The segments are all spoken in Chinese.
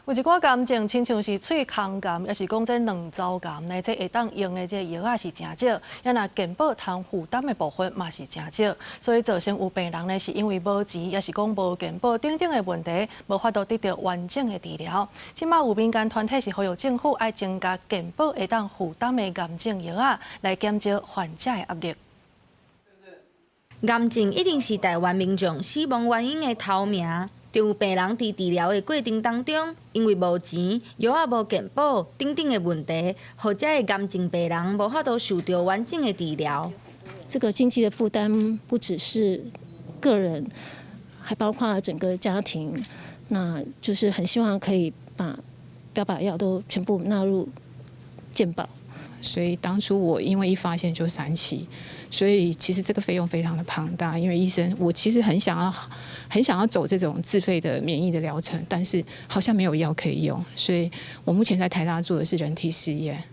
有一寡癌症，亲像是喙空癌，也是讲这卵巢癌，那这会当用的这药啊是真少，也那健保通负担的部分嘛是真少，所以造成有病人呢是因为无钱，也是讲无健保等等的问题，无法度得到完整的治疗。即马有民间团体是呼吁政府爱增加健保会当负担的癌症药啊，来减少患者的压力。癌症一定是台湾民众死亡原因的头名。就有病人伫治疗的过程当中，因为无钱、药啊无健保等等的问题，或者的癌症病人无法度受到完整的治疗。这个经济的负担不只是个人，还包括了整个家庭。那就是很希望可以把标靶药都全部纳入健保。所以当初我因为一发现就3期，所以其实这个费用非常的庞大。因为医生，我其实很想要走这种自费的免疫的疗程，但是好像没有药可以用，所以我目前在台大做的是人体试验。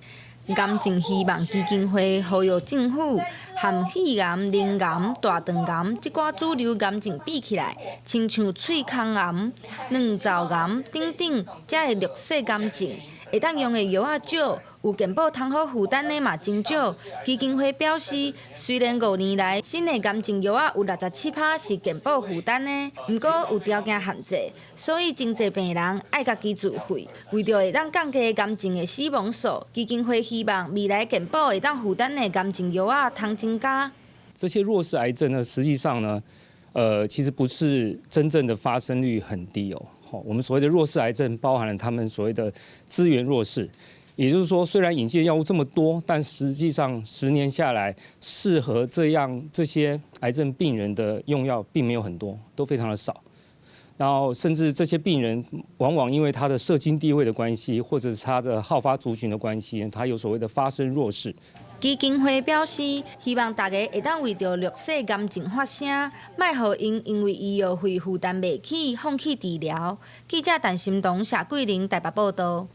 癌症希望基金会呼吁政府和肺癌、鳞癌、大肠癌这寡主流癌症比起来，亲像喙空癌、卵巢癌等等这个劣势癌症，会当用的药啊少，有健保通好负担的嘛真少。基金会表示，虽然5年来新的癌症药啊有67%是健保负担的，不过有条件限制，所以真侪病人爱家己自费。为着会当降低癌症的死亡数，基金会希望未来健保会当负担的癌症药啊通增加。这些弱势癌症呢，实际上呢，其实不是真正的发生率很低哦。我们所谓的弱势癌症，包含了他们所谓的资源弱势，也就是说，虽然引进的药物这么多，但实际上10年下来，适合这些癌症病人的用药并没有很多，都非常的少。然后，甚至这些病人往往因为他的社经地位的关系，或者是他的好发族群的关系，他有所谓的发生弱势。基金会表示，希望大家会当为着弱势癌症发声，莫互因为医药费负担袂起，放弃治疗。记者陈心彤、谢桂玲台北报道。